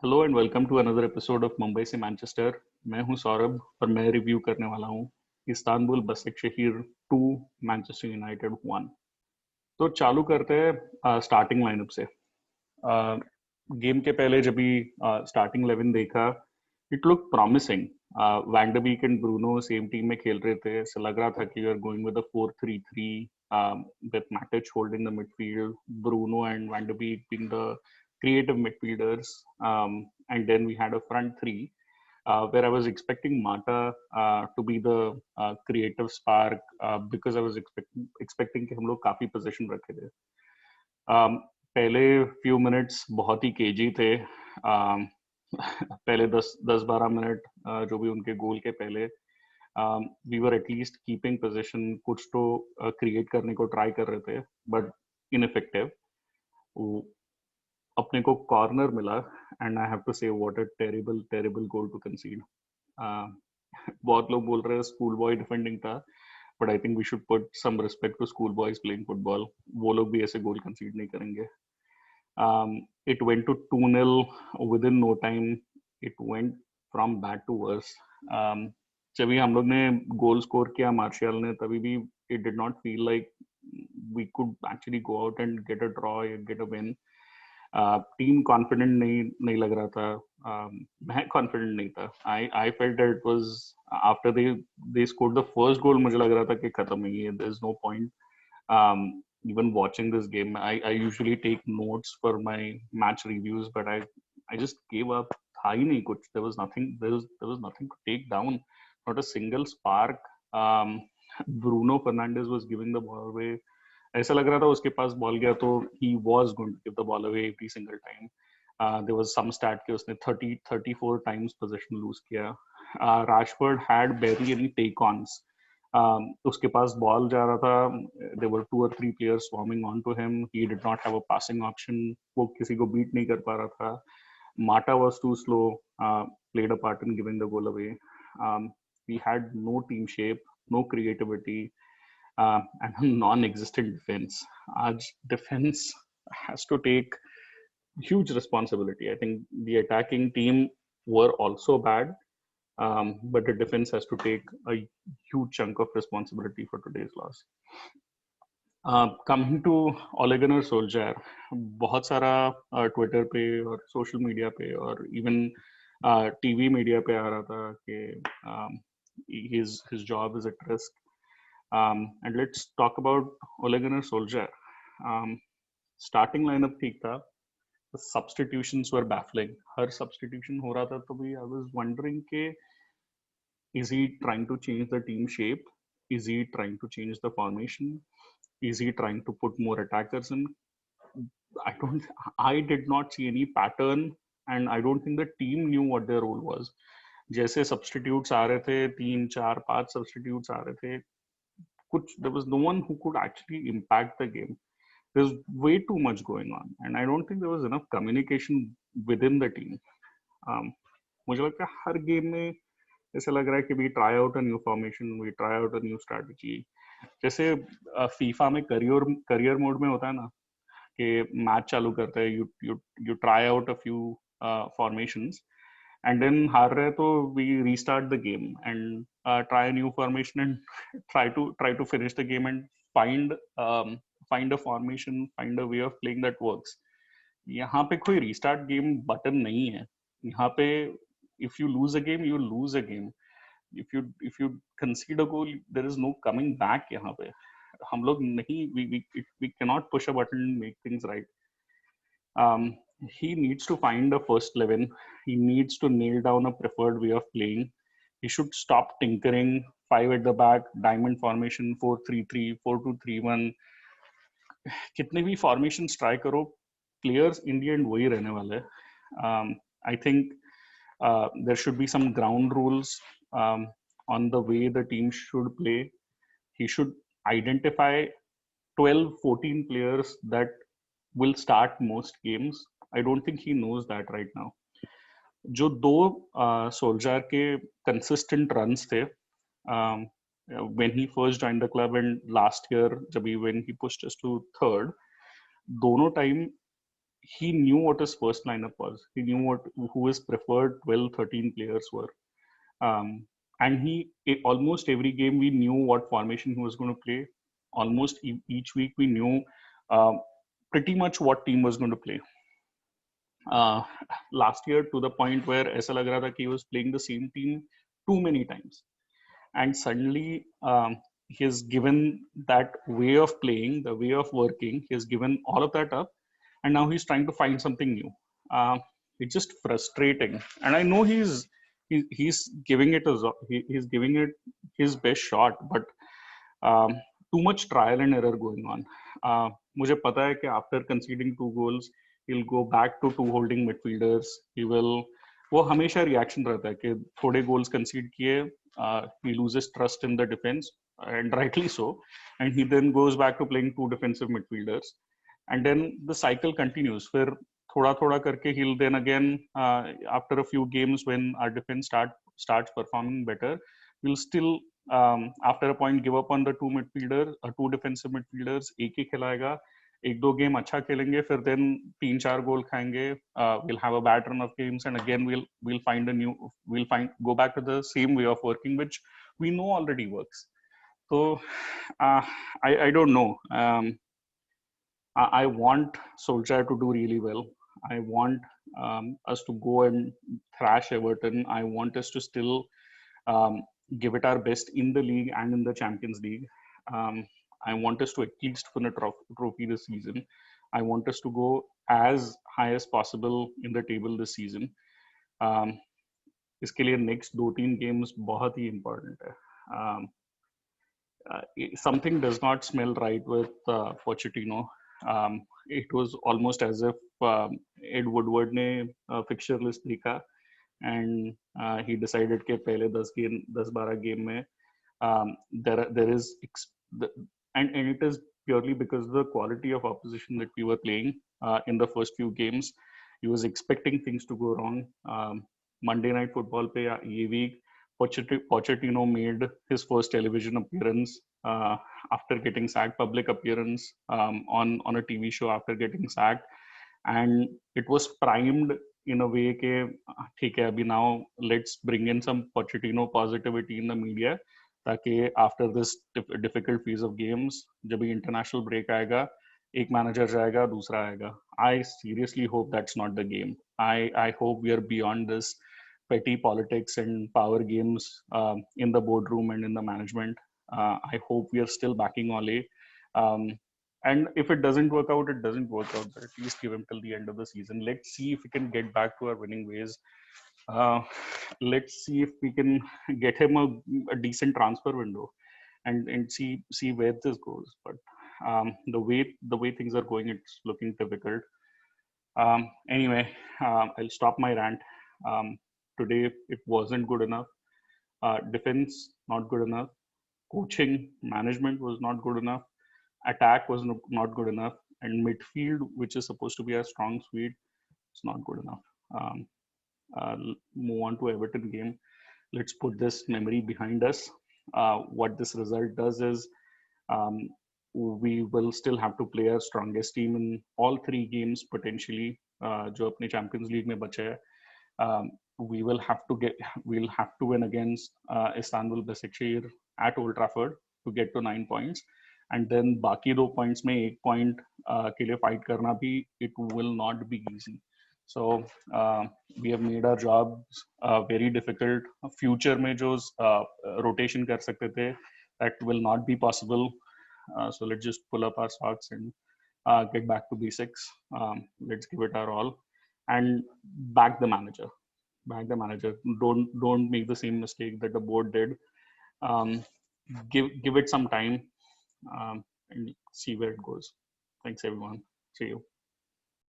Hello and welcome to another episode of Mumbai से Manchester. मैं हूं सौरभ और मैं रिव्यू करने वाला हूं इस्तांबुल बसकशहीर 2 मैनचेस्टर यूनाइटेड 1। तो चालू करते हैं स्टार्टिंग लाइनअप से। गेम के पहले जब भी स्टार्टिंग 11 देखा, it look promising. Van de Beek and Bruno same team में खेल रहे थे, ऐसा लग रहा था कि we are going with a 4-3-3 with Matic holding the midfield, Bruno and Van de Beek being the creative midfielders, and then we had a front three where I was expecting Mata to be the creative spark because I was expecting कि हम लोग काफी position रखे थे। पहले few minutes बहुत ही KG थे। पहले 10-12 मिनट जो भी उनके गोल के पहले we were at least keeping position, कुछ तो क्रिएट करने को ट्राई कर रहे थे बट इनइफेक्टिव। अपने को कॉर्नर मिला and I have to say what a terrible terrible goal to concede. बहुत लोग बोल रहे हैं स्कूल बॉय डिफेंडिंग था, but I think we should put some respect to school boys playing football. वो लोग भी ऐसे गोल कंसीड नहीं करेंगे। It went to 2-0 within no time. It went from bad to worse. जब भी हम लोग ने गोल स्कोर किया मार्शियल ने, तभी भी it did not feel like we could actually go out and get a draw or get a win. Team confident नहीं लग रहा था। मैं कॉन्फिडेंट नहीं था। I felt that it was after they scored the first goal, मुझे लग रहा था कि खत्म ही है, there is no point even watching this game. I usually take notes for my match reviews, but I just gave up. था ही नहीं कुछ। There was nothing to take down. Not a single spark. Bruno Fernandes was giving the ball away. ऐसा लग रहा था उसके पास ball गया तो he was going to give the ball away every single time. There was some stat कि उसने 34 times possession lose किया। Rashford had barely any take-ons. उसके पास बॉल जा रहा था, there were 2 or 3 players swarming onto him. He did not have a passing option. वो किसी को बीट नहीं कर पा रहा था। Mata was too slow, played a part in giving the goal away. We had no team shape, no creativity, and a non-existent defense. Our defense has to take huge responsibility. I think the attacking team were also bad, but the defense has to take a huge chunk of responsibility for today's loss. Coming to Ole Gunnar soldier, बहुत सारा Twitter पे और social media पे और even TV media पे आ रहा था कि his job is at risk. And let's talk about Ole Gunnar Solskjaer. Starting lineup ठीक था, the substitutions were baffling. Her substitution हो रहा था तो भी I was wondering कि is he trying to change the team shape? Is he trying to change the formation? Is he trying to put more attackers in? I don't. I did not see any pattern, and I don't think the team knew what their role was. जैसे substitutes आ रहे थे, 3, 4, 5 substitutes आ रहे थे, कुछ there was no one who could actually impact the game. There's way too much going on, and I don't think there was enough communication within the team. मुझे लगता है हर game में ऐसा लग रहा है कि we try out a new formation, we try out a new strategy. जैसे फीफा में करियर मोड में होता है ना कि मैच चालू करते हैं, you try out a few formations and then हार रहे तो we restart the game and try new formation and try to finish the game and find find a formation, find a way of playing that works. यहाँ पे कोई restart game button नहीं है। यहाँ पे if you lose a game, you lose a game. if you concede a goal, there is no coming back. यहाँ पे हम लोग नहीं, we cannot push a button and make things right. He needs to find a first 11. He needs to nail down a preferred way of playing. He should stop tinkering. 5 at the back, diamond formation, 4-3-3, 4-2-3-1. कितने भी formations try करो, players in the end वही रहने वाले हैं. I think there should be some ground rules on the way the team should play. He should identify 12, 14 players that will start most games. I don't think he knows that right now. जो दो soldier के consistent runs थे, when he first joined the club and last year जब when he pushed us to third, दोनों time he knew what his first lineup was. He knew who his preferred 12, 13 players were. And almost every game we knew what formation he was going to play. Almost each week we knew uh, pretty much what team was going to play. Uh, Last year, to the point where ऐसा लग रहा था कि he was playing the same team too many times, and suddenly he has given that way of playing, the way of working. He has given all of that up, and now he's trying to find something new. It's just frustrating, and I know he's giving it he's giving it his best shot, but too much trial and error going on. मुझे पता है कि after conceding 2 goals, he'll go back to 2 holding midfielders. वो हमेशा reaction रहता है कि थोड़े goals concede किए, he loses trust in the defense, and rightly so, and he then goes back to playing 2 defensive midfielders, and then the cycle continues. फिर थोड़ा थोड़ा करके he'll then again, after a few games when our defense starts performing better, we'll still after a point give up on the two defensive midfielders. एक ही खिलाएगा, एक दो game अच्छा खेलेंगे, फिर then 3-4 गोल खाएंगे. We'll have a bad run of games, and again we'll go back to the same way of working, which we know already works. So I don't know. I want Solskjaer to do really well. I want us to go and thrash Everton. I want us to still give it our best in the league and in the Champions League. I want us to at least win a trophy this season. I want us to go as high as possible in the table this season. इसके लिए next 2-3 games बहुत ही important है. Something does not smell right with Pochettino. It was almost as if Ed Woodward ने fixture list देखा, and he decided कि पहले 10-12 game में there is and it is purely because of the quality of opposition that we were playing in the first few games. He was expecting things to go wrong. Monday Night Football पे ये week Pochettino made his first television appearance after getting sacked, public appearance on a TV show after getting sacked, and it was primed in a way कि ठीक है अभी now let's bring in some Pochettino positivity in the media, ताकि after this difficult phase of games जब भी international break आएगा एक manager जाएगा दूसरा आएगा. I seriously hope that's not the game. I hope we are beyond this petty politics and power games in the boardroom and in the management. I hope we are still backing Ole. And if it doesn't work out, it doesn't work out. But at least give him till the end of the season. Let's see if we can get back to our winning ways. Let's see if we can get him a decent transfer window, and see where this goes. But the way things are going, it's looking difficult. Anyway, I'll stop my rant. Today it wasn't good enough. Defense not good enough. Coaching management was not good enough. Attack was not good enough, and midfield, which is supposed to be a strong suite, it's not good enough. Move on to Everton game. Let's put this memory behind us. What this result does is we will still have to play our strongest team in all 3 games potentially. जो अपने Champions League में बचे हैं. We'll have to win against Istanbul Besiktas at Old Trafford to get to 9 points, and then बाकी 2 points में 1 point के लिए fight करना भी, it will not be easy. So we have made our jobs very difficult. Future में जो rotation कर सकते थे, that will not be possible. So let's just pull up our socks and get back to basics. Let's give it our all and back the manager. Don't make the same mistake that the board did. Give it some time and see where it goes. Thanks everyone. See you.